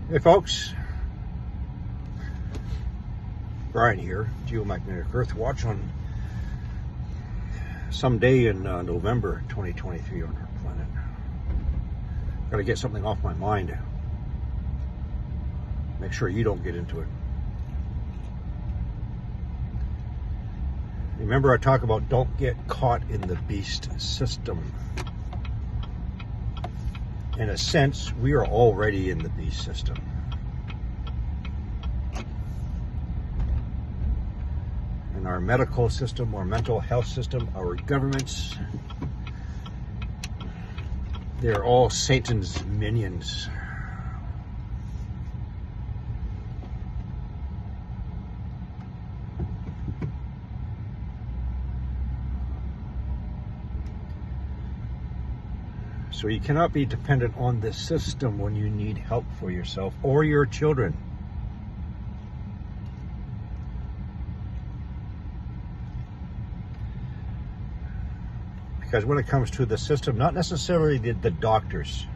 Hey folks, Brian here, Geomagnetic Earth Watch on some day in November 2023 on our planet. Got to get something off my mind. Make sure you don't get into it. Remember I talk about don't get caught in the beast system. In a sense, we are already in the beast system. In our medical system, our mental health system, our governments, they're all Satan's minions. So you cannot be dependent on this system when you need help for yourself or your children. Because when it comes to the system, not necessarily the doctors.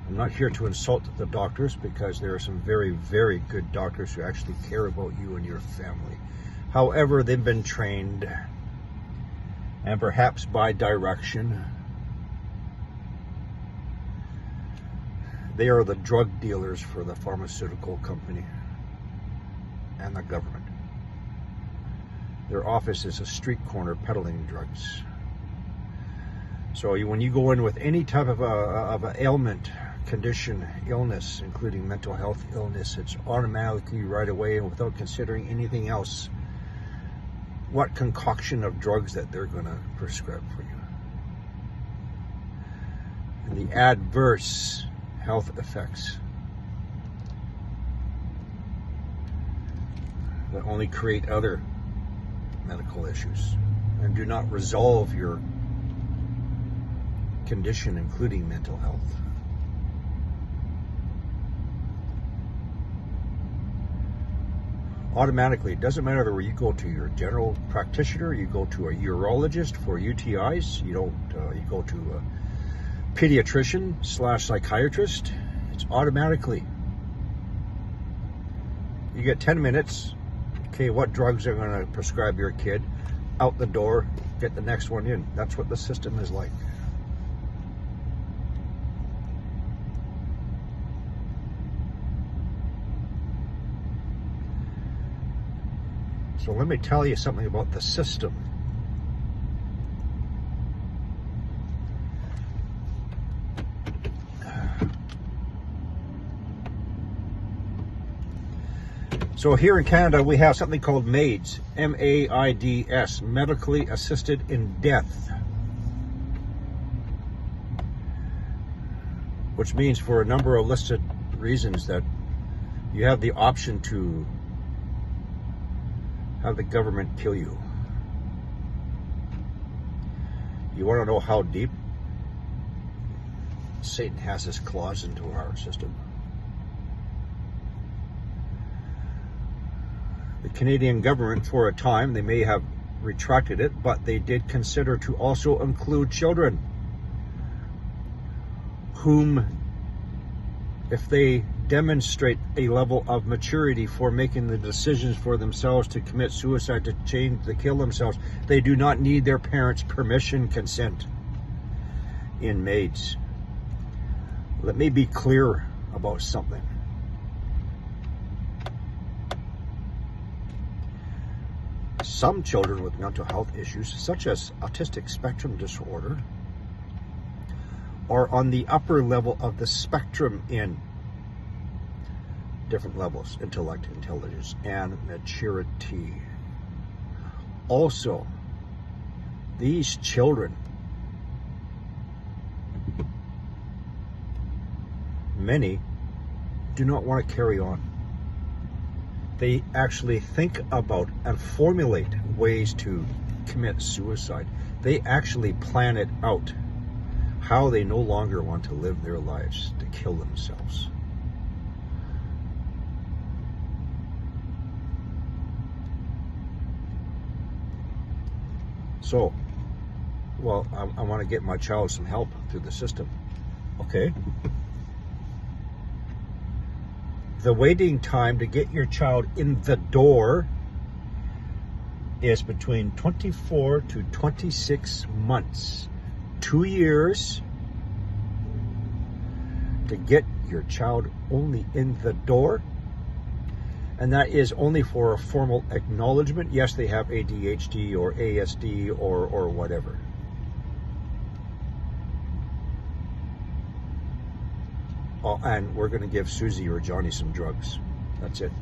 I'm not here to insult the doctors because there are some very, very good doctors who actually care about you and your family. However, they've been trained, and perhaps by direction, they are the drug dealers for the pharmaceutical company and the government. Their office is a street corner peddling drugs. So when you go in with any type of a ailment, condition, illness, including mental health illness, it's automatically right away and without considering anything else, what concoction of drugs that they're going to prescribe for you. And the adverse health effects that only create other medical issues and do not resolve your condition, including mental health. Automatically, it doesn't matter where you go to your general practitioner, you go to a urologist for UTIs, you go to a pediatrician / psychiatrist, it's automatically. You get 10 minutes, okay, what drugs are going to prescribe your kid? Out the door, get the next one in. That's what the system is like. So let me tell you something about the system. So here in Canada, we have something called MAIDS, M-A-I-D-S, Medically Assisted in Death. Which means for a number of listed reasons that you have the option to have the government kill you. You want to know how deep Satan has his claws into our system? The Canadian government, for a time, they may have retracted it, but they did consider to also include children whom, if they demonstrate a level of maturity for making the decisions for themselves to commit suicide, to kill themselves, they do not need their parents' permission, consent in MAIDS. Let me be clear about something. Some children with mental health issues, such as autistic spectrum disorder, are on the upper level of the spectrum in different levels: intellect, intelligence, and maturity. Also, these children, many, do not want to carry on. They actually think about and formulate ways to commit suicide. They actually plan it out, how they no longer want to live their lives, to kill themselves. So, well, I want to get my child some help through the system. Okay. The waiting time to get your child in the door is between 24 to 26 months. 2 years to get your child only in the door. And that is only for a formal acknowledgement. Yes, they have ADHD or ASD or whatever. Oh, and we're going to give Susie or Johnny some drugs. That's it.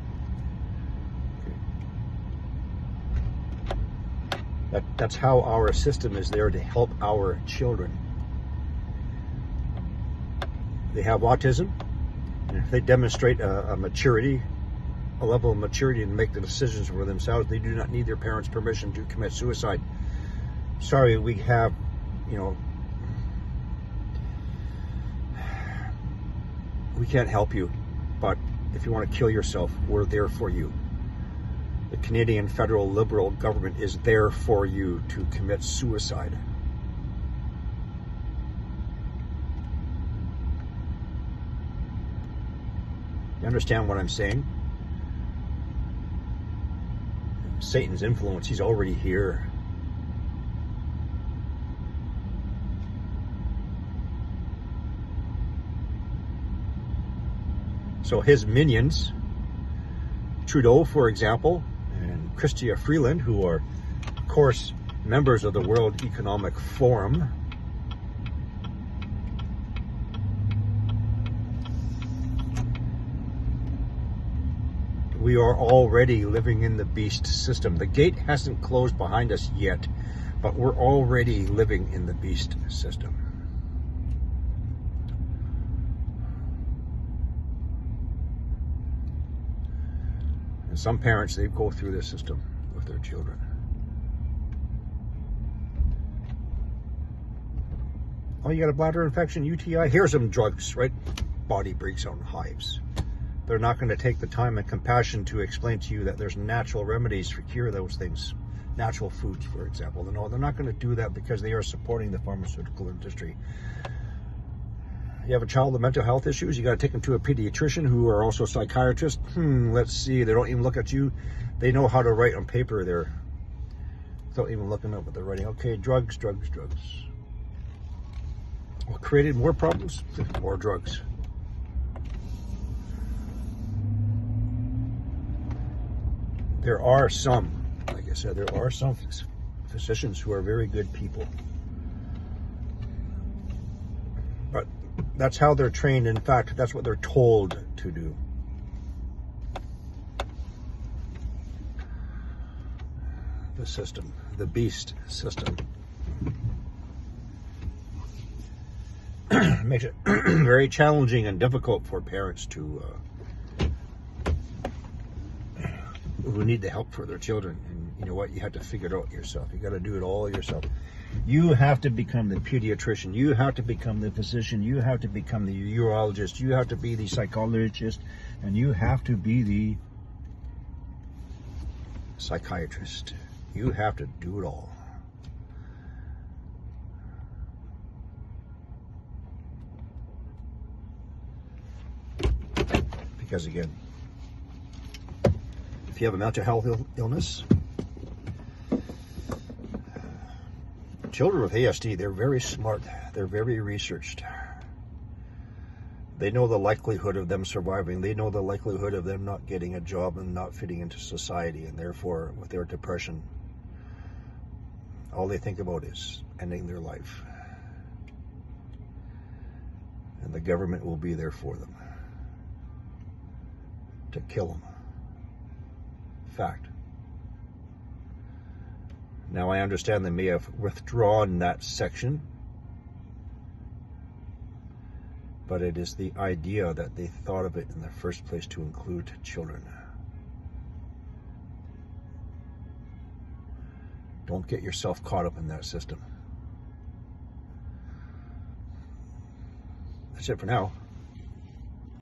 That's how our system is there to help our children. They have autism, and if they demonstrate a level of maturity and make the decisions for themselves, they do not need their parents' permission to commit suicide. Sorry, we have, we can't help you, but if you want to kill yourself, we're there for you. The Canadian federal Liberal government is there for you to commit suicide. You understand what I'm saying? Satan's influence, he's already here. So his minions, Trudeau, for example, and Chrystia Freeland, who are, of course, members of the World Economic Forum, we are already living in the beast system. The gate hasn't closed behind us yet, but we're already living in the beast system. And some parents, they go through this system with their children. Oh, you got a bladder infection, UTI? Here's some drugs, right? Body breaks out in hives. They're not going to take the time and compassion to explain to you that there's natural remedies for cure those things. Natural foods, for example. No, they're not going to do that because they are supporting the pharmaceutical industry. You have a child with mental health issues, you got to take them to a pediatrician who are also psychiatrists. Let's see, they don't even look at you. They know how to write on paper there without even looking at what they're writing. Okay, drugs, drugs, drugs. What created more problems? More drugs. There are some, like I said, there are some physicians who are very good people. But that's how they're trained. In fact, that's what they're told to do. The system, the beast system. Makes it very challenging and difficult for parents to who need the help for their children. And you know what? You have to figure it out yourself. You got to do it all yourself. You have to become the pediatrician. You have to become the physician. You have to become the urologist. You have to be the psychologist. And you have to be the psychiatrist. You have to do it all. Because again, if you have a mental health illness, children with ASD, they're very smart. They're very researched. They know the likelihood of them surviving. They know the likelihood of them not getting a job and not fitting into society. And therefore, with their depression, all they think about is ending their life. And the government will be there for them to kill them. Fact. Now I understand they may have withdrawn that section, but it is the idea that they thought of it in the first place to include children. Don't get yourself caught up in that system. That's it for now.